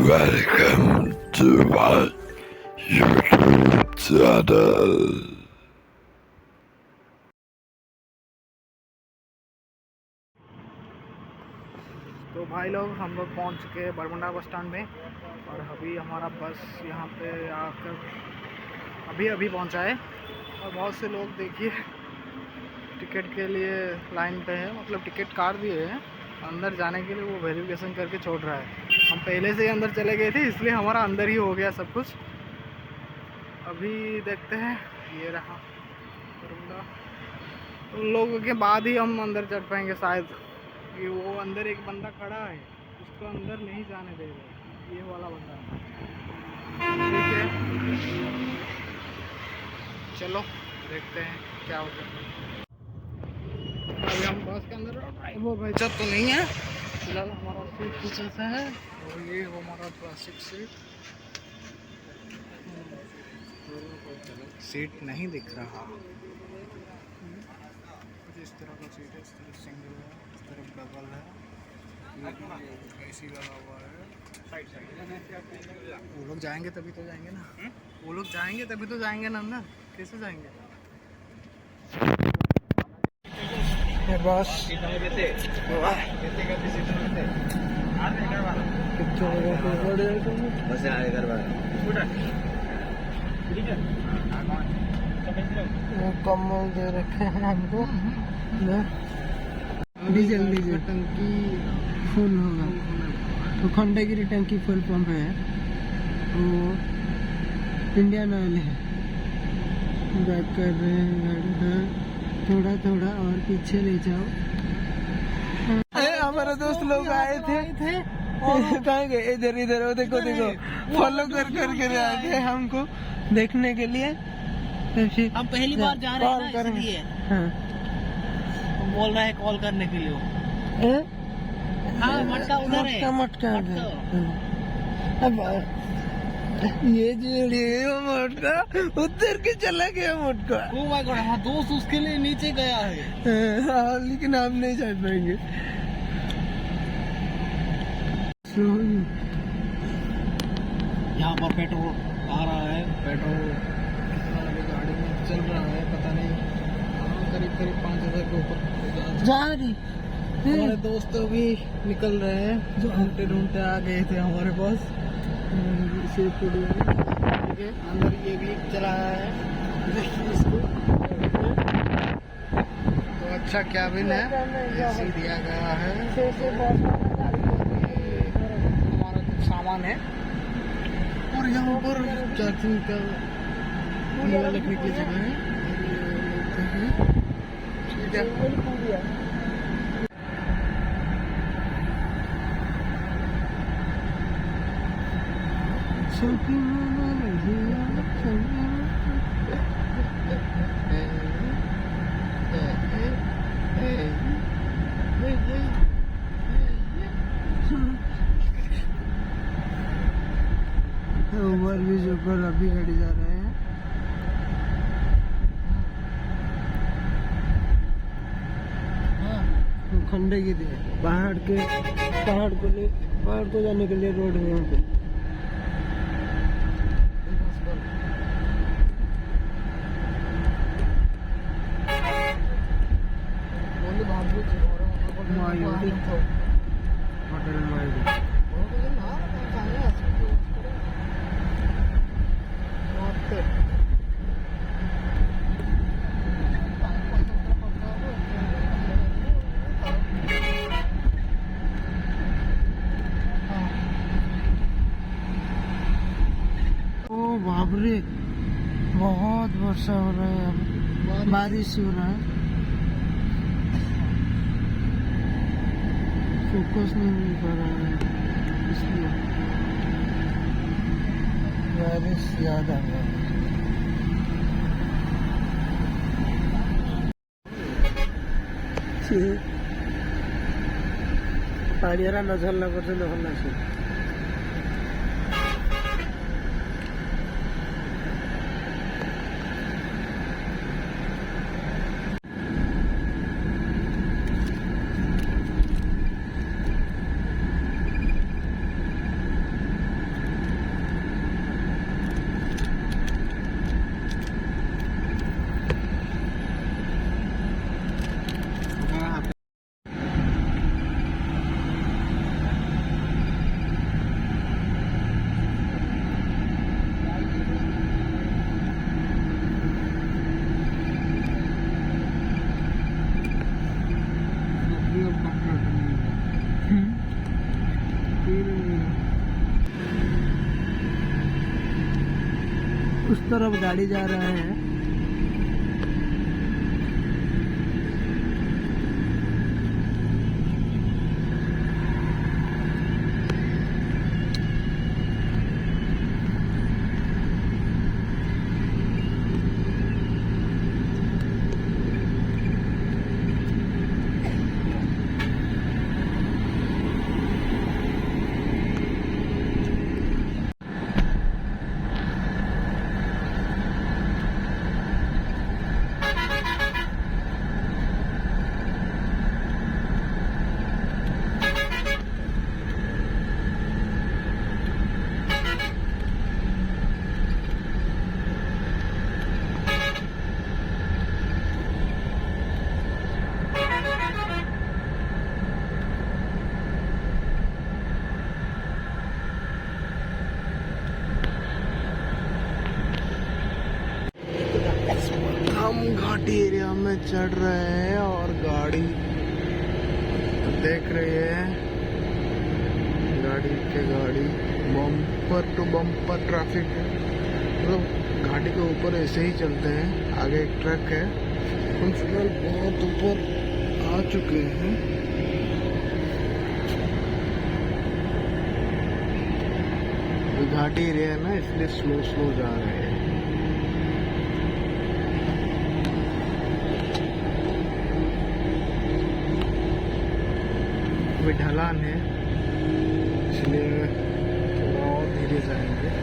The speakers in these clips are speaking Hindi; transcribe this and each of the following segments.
Welcome to my YouTube channel. तो भाई लोग हम लोग पहुंच चुके हैं बरमुंडा बस स्टैंड में और अभी हमारा बस यहाँ पे आकर अभी पहुंचा है। और बहुत से लोग देखिए टिकट के लिए लाइन पे है, मतलब टिकट काट दिए हैं, अंदर जाने के लिए वो वेरिफिकेशन करके छोड़ रहा है। हम पहले से ही अंदर चले गए थे इसलिए हमारा अंदर ही हो गया सब कुछ। अभी देखते हैं, ये रहा बरमुंडा। उन लोगों के बाद ही हम अंदर चढ़ पाएंगे शायद। ये वो अंदर एक बंदा खड़ा है, उसको अंदर नहीं जाने दे रहे, ये वाला बंदा। ठीक है, चलो देखते हैं क्या होता है। अभी हम बस के अंदर, ड्राइवर भाई साहब तो नहीं है फिलहाल। हमारा सीट पीछे से है और ये हमारा क्लासिक सीट नहीं दिख रहा। इस तरह का सीट है, इस तरफ सिंगल है, इस तरफ डबल है, एसी लगा हुआ है। वो लोग जाएंगे तभी तो जाएंगे ना, वो लोग जाएंगे तभी तो जाएंगे ना अंदर, कैसे जाएंगे। बस कम्बल दे रखे हैं हमको। डीजल टंकी फुल होगा तो खंडगिरी टंकी फुल पंप है, वो इंडियन ऑयल है। बैक कर रहे हैं गाड़ी, हाँ थोड़ा थोड़ा और पीछे ले जाओ। हमारे दोस्त लोग आए थे कहाँ गए? इधर इधर, वो देखो देखो, फॉलो कर करके आ गए हमको देखने के लिए। हम पहली बार जा रहे हैं ना, इसलिए हाँ बोल रहा है कॉल करने के लिए। हाँ मटका उधर है, मटका अब ये जो मटका उधर के चला गया मटका। ओह माय गॉड, हाँ दोस्त उसके लिए नीचे गया है। हाँ लेकिन आप नहीं चढ़ पाएंगे। यहाँ पर पेट्रोल आ रहा है, पेट्रोल गाड़ी में चल रहा है पता नहीं, करीब 5,000 के ऊपर जा रही। हमारे दोस्त भी निकल रहे हैं, जो ढूंढते आ गए थे हमारे पास। अंदर ये भी चला है इसको, तो अच्छा कैबिन है, एसी दिया गया है। हमारा कुछ सामान है और यहाँ पर चार्जिंग का रखने की जगह है। ठीक है, ओवर ब्रिज ऊपर अभी गाड़ी जा रहे हैं। खंडगिरी पहाड़ को जाने के लिए रोड है यहाँ पे। होटल बाबरे, बहुत वर्षा हो रहा है, बारिश हो रहा है। फोकस नहीं मिल पा रहा है इसलिए बारिश ज्यादा आ गया। पाड़ियारा नजर लगा से नहला से उस तरफ गाड़ी जा रहा है। हम घाटी एरिया में चढ़ रहे हैं और गाड़ी देख रही है, गाड़ी बम्पर टू बम्पर ट्रैफिक है। मतलब घाटी के ऊपर ऐसे ही चलते हैं। आगे एक ट्रक है, हम फिलहाल बहुत ऊपर आ चुके हैं। घाटी एरिया है ना, इसलिए स्लो जा रहे हैं। अभी ढलान है, इसलिए थोड़ा और धीरे जाएंगे।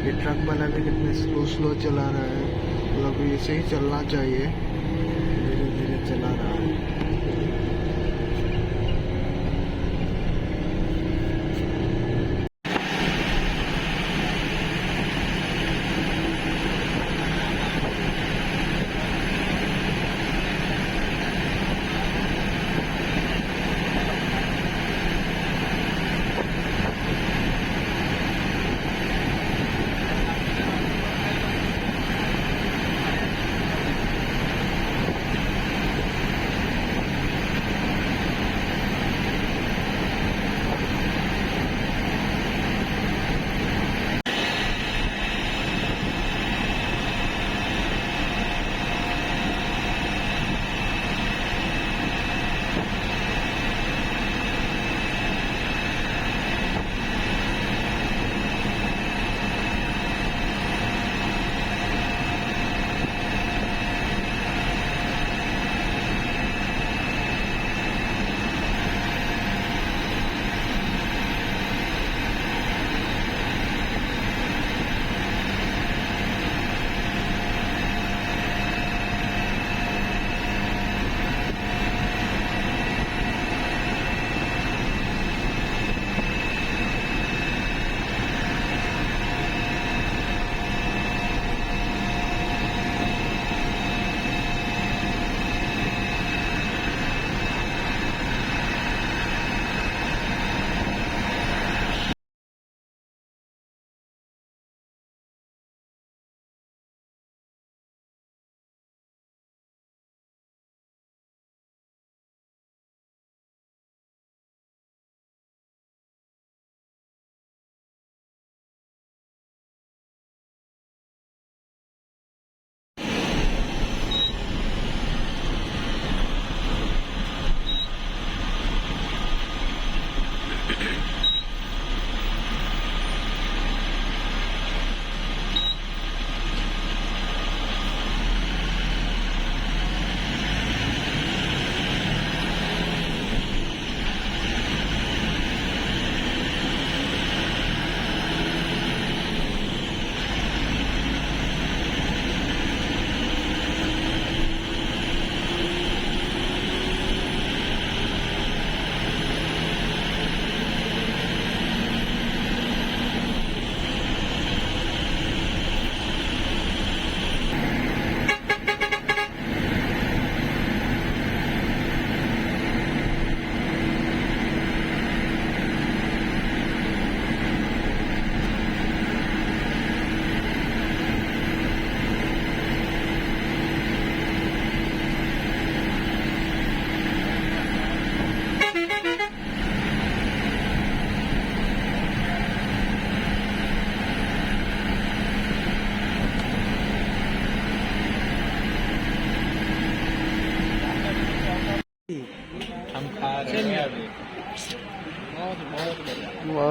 ये ट्रक वाला भी कितने स्लो चला रहा है। मतलब ऐसे ही चलना चाहिए, धीरे धीरे चला रहा है।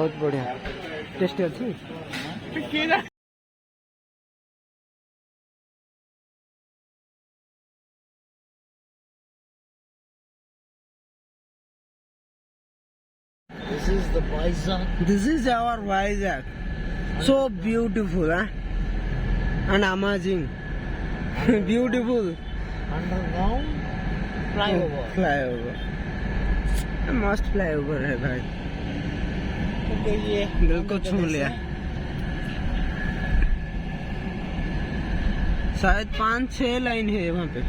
बहुत बढ़िया टेस्टी अच्छी This is the Vizag. This is our Vizag. So beautiful, huh? And amazing. Beautiful. Underground flyover. Flyover. मस्त फ्लाईओवर है भाई. तो ये दिल को छू लिया. शायद 5-6 लाइन है वहाँ पे.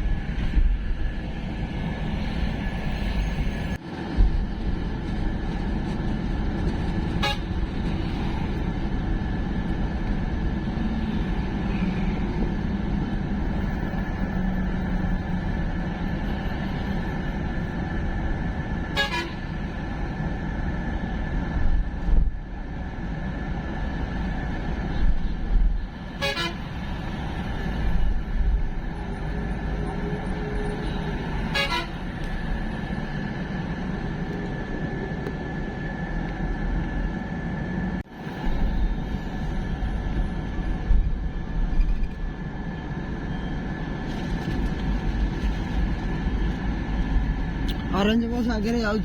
ऑरेंज बस आगे जाऊँ.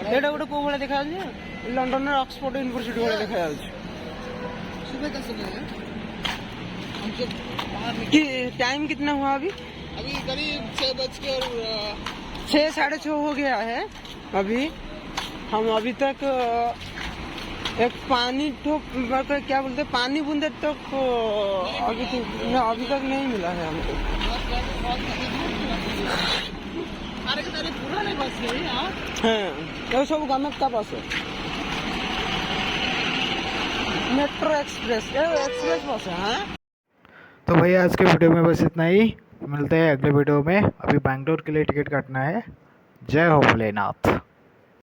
एटा गोटे को भाई देखा लंडन ऑक्सफोर्ड यूनिवर्सिटी भाई देखा सुबह का समय है. हम जब बाहर निकले कि टाइम कितना हुआ अभी? अभी करीब 6:06 6-6:30 हो गया है अभी. हम अभी तक एक पानी ठोक क्या बोलते पानी बूंदे तक अभी तक नहीं मिला है हमको. सारे पुराने बस है यार. हाँ ये सब गवर्नमेंट का बस है. मेट्रो एक्सप्रेस बस है. हाँ तो भैया आज के वीडियो में बस इतना ही. मिलते हैं अगले वीडियो में. अभी बैंगलोर के लिए टिकट काटना है. जय हो भोलेनाथ.